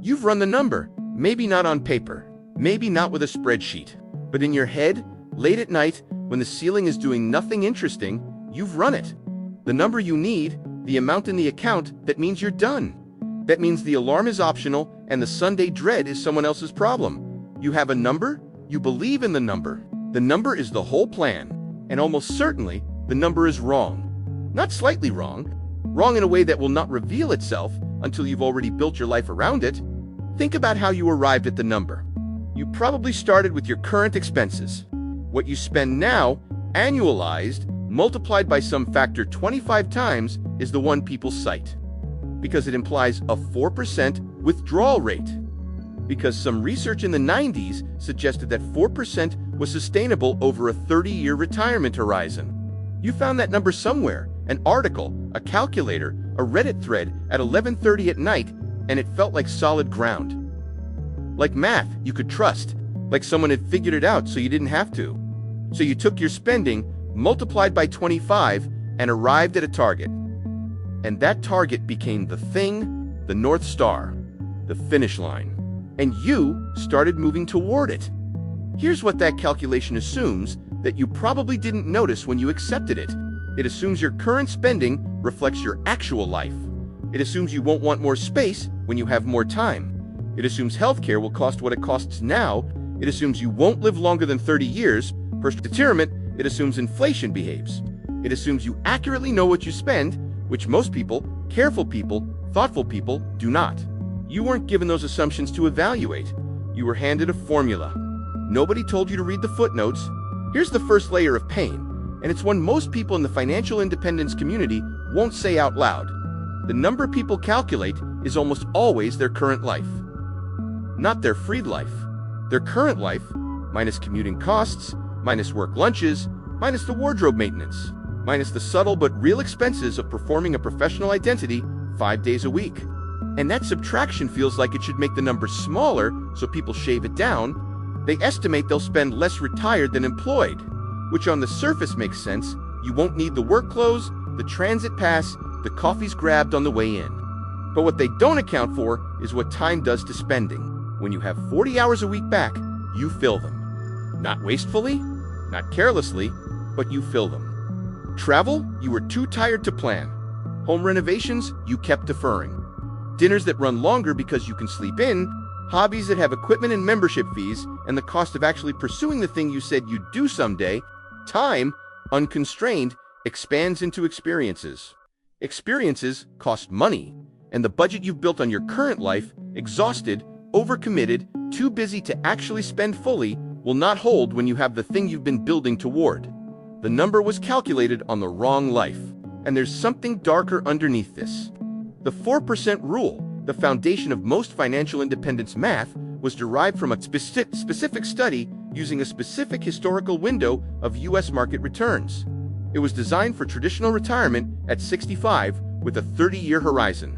You've run the number, maybe not on paper, maybe not with a spreadsheet, but in your head, late at night, when the ceiling is doing nothing interesting, you've run it. The number you need, the amount in the account, that means you're done. That means the alarm is optional and the Sunday dread is someone else's problem. You have a number, you believe in the number. The number is the whole plan, and almost certainly, the number is wrong. Not slightly wrong, wrong in a way that will not reveal itself until you've already built your life around it. Think about how you arrived at the number. You probably started with your current expenses. What you spend now, annualized, multiplied by some factor 25 times, is the one people cite. Because it implies a 4% withdrawal rate. Because some research in the 90s suggested that 4% was sustainable over a 30-year retirement horizon. You found that number somewhere, an article, a calculator, a Reddit thread at 11:30 at night, and it felt like solid ground. Like math you could trust, like someone had figured it out so you didn't have to. So you took your spending, multiplied by 25, and arrived at a target. And that target became the thing, the North Star, the finish line. And you started moving toward it. Here's what that calculation assumes that you probably didn't notice when you accepted it. It assumes your current spending reflects your actual life. It assumes you won't want more space when you have more time. It assumes healthcare will cost what it costs now. It assumes you won't live longer than 30 years. Per retirement, it assumes inflation behaves. It assumes you accurately know what you spend, which most people, careful people, thoughtful people, do not. You weren't given those assumptions to evaluate. You were handed a formula. Nobody told you to read the footnotes. Here's the first layer of pain, and it's one most people in the financial independence community won't say out loud. The number people calculate is almost always their current life. Not their freed life. Their current life, minus commuting costs, minus work lunches, minus the wardrobe maintenance, minus the subtle but real expenses of performing a professional identity 5 days a week. And that subtraction feels like it should make the number smaller, so people shave it down. They estimate they'll spend less retired than employed, which on the surface makes sense. You won't need the work clothes, the transit pass, the coffees grabbed on the way in. But what they don't account for is what time does to spending. When you have 40 hours a week back, you fill them. Not wastefully, not carelessly, but you fill them. Travel, you were too tired to plan. Home renovations, you kept deferring. Dinners that run longer because you can sleep in. Hobbies that have equipment and membership fees, and the cost of actually pursuing the thing you said you'd do someday. Time, unconstrained, expands into experiences. Experiences cost money, and the budget you've built on your current life, exhausted, overcommitted, too busy to actually spend fully, will not hold when you have the thing you've been building toward. The number was calculated on the wrong life, and there's something darker underneath this. The 4% rule, the foundation of most financial independence math, was derived from a specific study using a specific historical window of U.S. market returns. It was designed for traditional retirement at 65 with a 30-year horizon.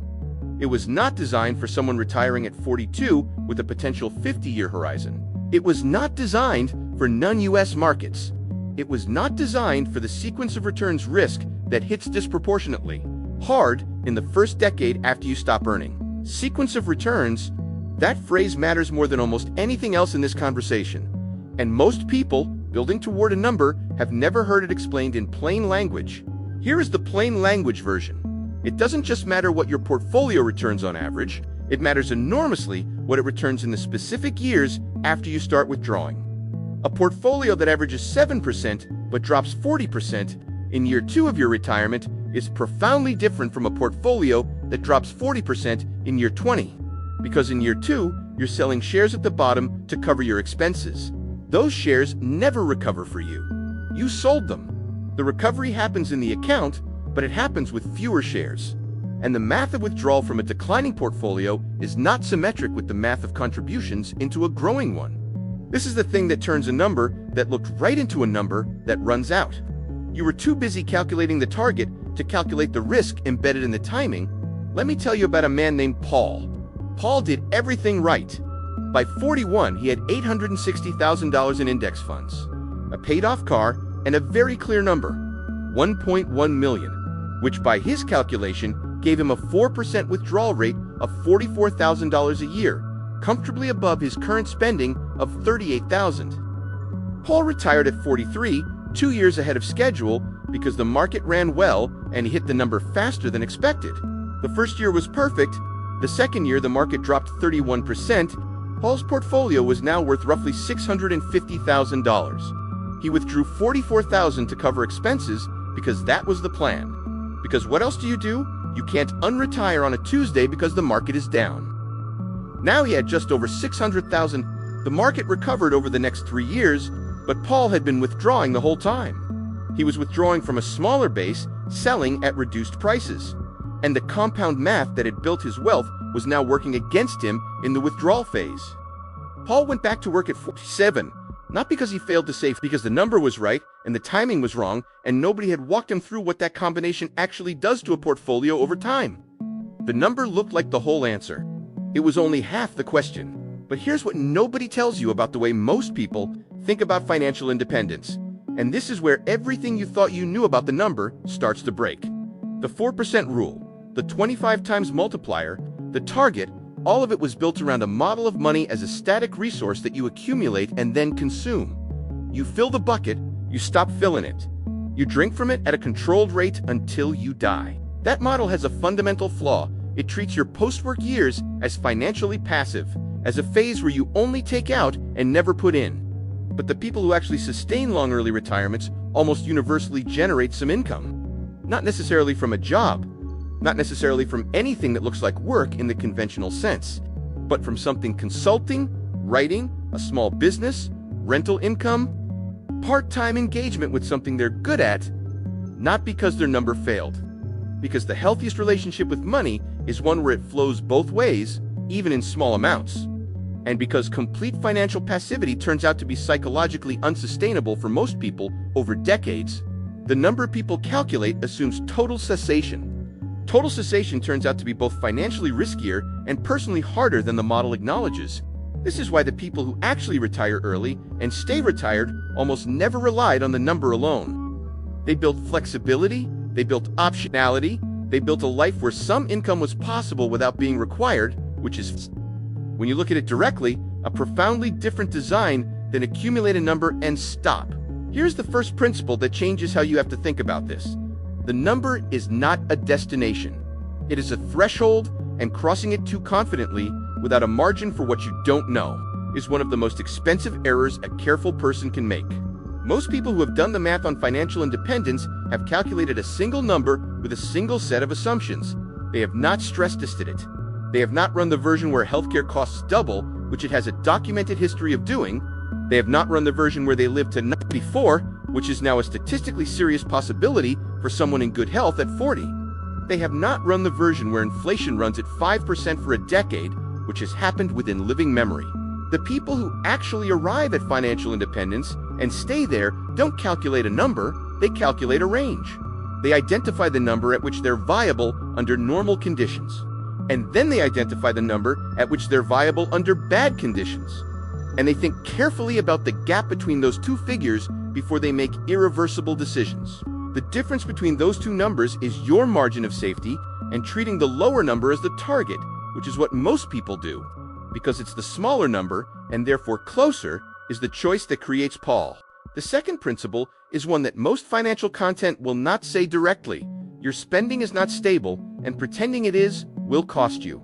It was not designed for someone retiring at 42 with a potential 50-year horizon. It was not designed for non-U.S. markets. It was not designed for the sequence of returns risk that hits disproportionately hard in the first decade after you stop earning. Sequence of returns, that phrase matters more than almost anything else in this conversation. And most people, building toward a number, have never heard it explained in plain language. Here is the plain language version. It doesn't just matter what your portfolio returns on average, it matters enormously what it returns in the specific years after you start withdrawing. A portfolio that averages 7% but drops 40% in year 2 of your retirement is profoundly different from a portfolio that drops 40% in year 20. Because in year 2, you're selling shares at the bottom to cover your expenses. Those shares never recover for you. You sold them. The recovery happens in the account, but it happens with fewer shares. And the math of withdrawal from a declining portfolio is not symmetric with the math of contributions into a growing one. This is the thing that turns a number that looked right into a number that runs out. You were too busy calculating the target to calculate the risk embedded in the timing. Let me tell you about a man named Paul. Paul did everything right. By 41, he had $860,000 in index funds, a paid-off car, and a very clear number, 1.1 million, which by his calculation gave him a 4% withdrawal rate of $44,000 a year, comfortably above his current spending of $38,000. Paul retired at 43, 2 years ahead of schedule, because the market ran well and he hit the number faster than expected. The first year was perfect. The second year, the market dropped 31%. Paul's portfolio was now worth roughly $650,000. He withdrew $44,000 to cover expenses because that was the plan. Because what else do? You can't unretire on a Tuesday because the market is down. Now he had just over $600,000. The market recovered over the next 3 years, but Paul had been withdrawing the whole time. He was withdrawing from a smaller base, selling at reduced prices. And the compound math that had built his wealth was now working against him in the withdrawal phase. Paul went back to work at 47, not because he failed to save, because the number was right and the timing was wrong, and nobody had walked him through what that combination actually does to a portfolio over time. The number looked like the whole answer. It was only half the question. But here's what nobody tells you about the way most people think about financial independence. And this is where everything you thought you knew about the number starts to break. The 4% rule, the 25 times multiplier, the target, all of it was built around a model of money as a static resource that you accumulate and then consume. You fill the bucket, you stop filling it. You drink from it at a controlled rate until you die. That model has a fundamental flaw. It treats your post-work years as financially passive, as a phase where you only take out and never put in. But the people who actually sustain long early retirements almost universally generate some income. Not necessarily from a job, not necessarily from anything that looks like work in the conventional sense, but from something consulting, writing, a small business, rental income, part-time engagement with something they're good at, not because their number failed. Because the healthiest relationship with money is one where it flows both ways, even in small amounts. And because complete financial passivity turns out to be psychologically unsustainable for most people over decades, the number people calculate assumes total cessation. Total cessation turns out to be both financially riskier and personally harder than the model acknowledges. This is why the people who actually retire early and stay retired almost never relied on the number alone. They built flexibility, they built optionality, they built a life where some income was possible without being required, which is, when you look at it directly, a profoundly different design than accumulate a number and stop. Here's the first principle that changes how you have to think about this. The number is not a destination. It is a threshold, and crossing it too confidently, without a margin for what you don't know, is one of the most expensive errors a careful person can make. Most people who have done the math on financial independence have calculated a single number with a single set of assumptions. They have not stress tested it. They have not run the version where healthcare costs double, which it has a documented history of doing. They have not run the version where they lived to 94, which is now a statistically serious possibility for someone in good health at 40. They have not run the version where inflation runs at 5% for a decade, which has happened within living memory. The people who actually arrive at financial independence and stay there don't calculate a number, they calculate a range. They identify the number at which they're viable under normal conditions. And then they identify the number at which they're viable under bad conditions. And they think carefully about the gap between those two figures before they make irreversible decisions. The difference between those two numbers is your margin of safety, and treating the lower number as the target, which is what most people do. Because it's the smaller number, and therefore closer, is the choice that creates Paul. The second principle is one that most financial content will not say directly. Your spending is not stable, and pretending it is will cost you.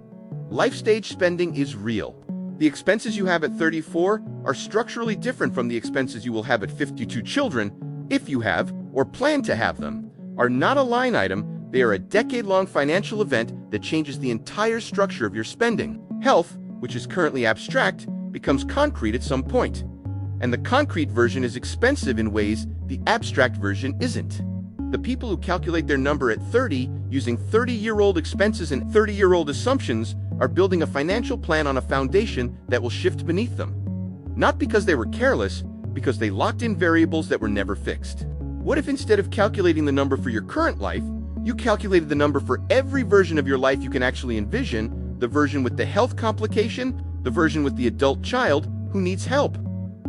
Life stage spending is real. The expenses you have at 34 are structurally different from the expenses you will have at 52. Children, if you have, or plan to have them, are not a line item. They are a decade-long financial event that changes the entire structure of your spending. Health, which is currently abstract, becomes concrete at some point. And the concrete version is expensive in ways the abstract version isn't. The people who calculate their number at 30 using 30-year-old expenses and 30-year-old assumptions are building a financial plan on a foundation that will shift beneath them. Not because they were careless, because they locked in variables that were never fixed. What if instead of calculating the number for your current life, you calculated the number for every version of your life you can actually envision, the version with the health complication, the version with the adult child who needs help,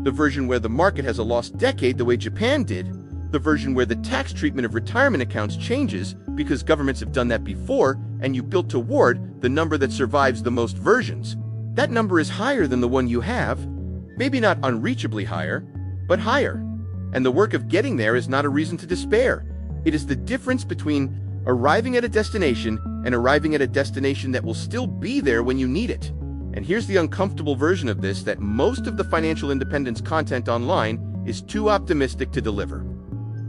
the version where the market has a lost decade the way Japan did, the version where the tax treatment of retirement accounts changes because governments have done that before and you built toward the number that survives the most versions. That number is higher than the one you have, maybe not unreachably higher, but higher. And the work of getting there is not a reason to despair. It is the difference between arriving at a destination and arriving at a destination that will still be there when you need it. And here's the uncomfortable version of this that most of the financial independence content online is too optimistic to deliver.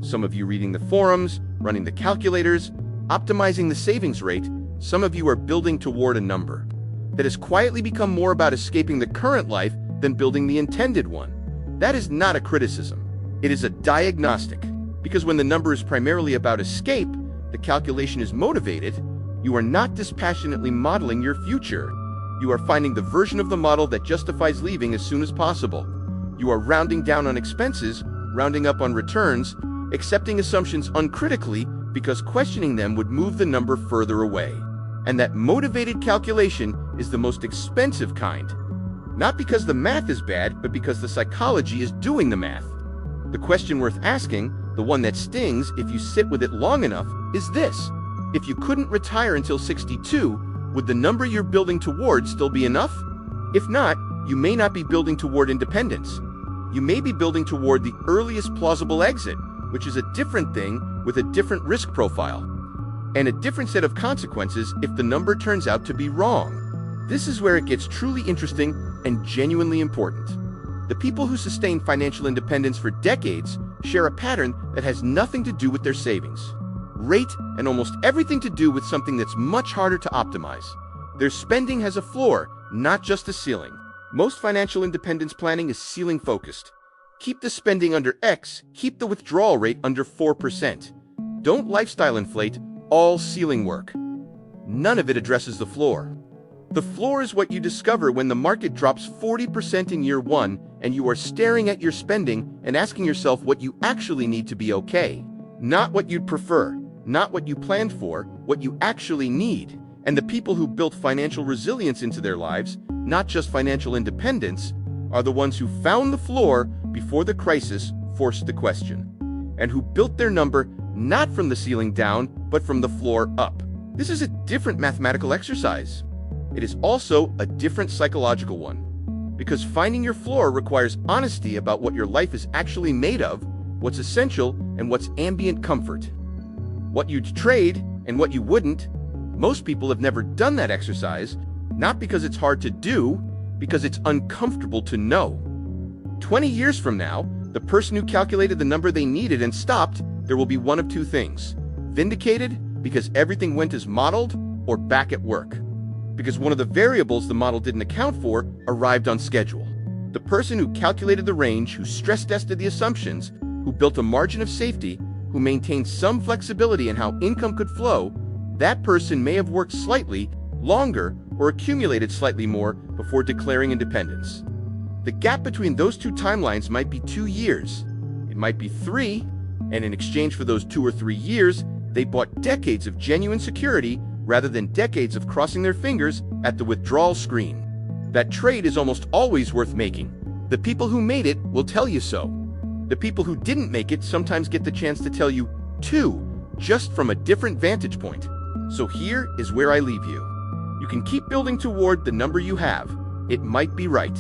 Some of you reading the forums, running the calculators, optimizing the savings rate, some of you are building toward a number that has quietly become more about escaping the current life than building the intended one. That is not a criticism. It is a diagnostic. Because when the number is primarily about escape, the calculation is motivated, you are not dispassionately modeling your future. You are finding the version of the model that justifies leaving as soon as possible. You are rounding down on expenses, rounding up on returns, accepting assumptions uncritically because questioning them would move the number further away. And that motivated calculation is the most expensive kind. Not because the math is bad, but because the psychology is doing the math. The question worth asking, the one that stings if you sit with it long enough, is this. If you couldn't retire until 62, would the number you're building toward still be enough? If not, you may not be building toward independence. You may be building toward the earliest plausible exit, which is a different thing with a different risk profile, and a different set of consequences if the number turns out to be wrong. This is where it gets truly interesting and genuinely important. The people who sustain financial independence for decades share a pattern that has nothing to do with their savings, rate, and almost everything to do with something that's much harder to optimize. Their spending has a floor, not just a ceiling. Most financial independence planning is ceiling focused. Keep the spending under X, keep the withdrawal rate under 4%. Don't lifestyle inflate, all ceiling work. None of it addresses the floor. The floor is what you discover when the market drops 40% in year one and you are staring at your spending and asking yourself what you actually need to be okay. Not what you'd prefer, not what you planned for, what you actually need. And the people who built financial resilience into their lives, not just financial independence, are the ones who found the floor before the crisis forced the question, and who built their number not from the ceiling down, but from the floor up. This is a different mathematical exercise. It is also a different psychological one, because finding your floor requires honesty about what your life is actually made of, what's essential, and what's ambient comfort. What you'd trade and what you wouldn't. Most people have never done that exercise, not because it's hard to do, because it's uncomfortable to know. 20 years from now, the person who calculated the number they needed and stopped, there will be one of two things: vindicated because everything went as modeled, or back at work because one of the variables the model didn't account for arrived on schedule. The person who calculated the range, who stress tested the assumptions, who built a margin of safety, who maintained some flexibility in how income could flow, that person may have worked slightly longer or accumulated slightly more before declaring independence. The gap between those two timelines might be 2 years. It might be 3, and in exchange for those 2 or 3 years, they bought decades of genuine security rather than decades of crossing their fingers at the withdrawal screen. That trade is almost always worth making. The people who made it will tell you so. The people who didn't make it sometimes get the chance to tell you too, just from a different vantage point. So here is where I leave you. You can keep building toward the number you have. It might be right.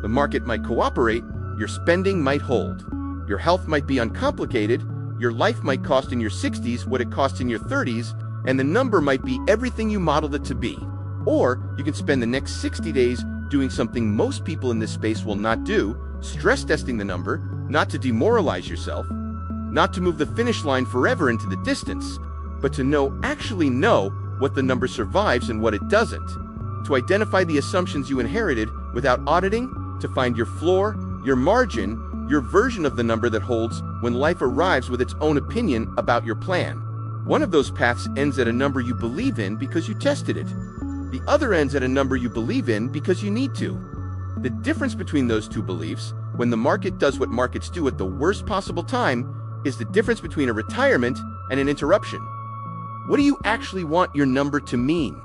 The market might cooperate, your spending might hold. Your health might be uncomplicated, your life might cost in your 60s what it costs in your 30s, and the number might be everything you modeled it to be. Or you can spend the next 60 days doing something most people in this space will not do, stress testing the number, not to demoralize yourself, not to move the finish line forever into the distance, but to actually know what the number survives and what it doesn't, to identify the assumptions you inherited without auditing, to find your floor, your margin, your version of the number that holds when life arrives with its own opinion about your plan. One of those paths ends at a number you believe in because you tested it. The other ends at a number you believe in because you need to. The difference between those two beliefs, when the market does what markets do at the worst possible time, is the difference between a retirement and an interruption. What do you actually want your number to mean?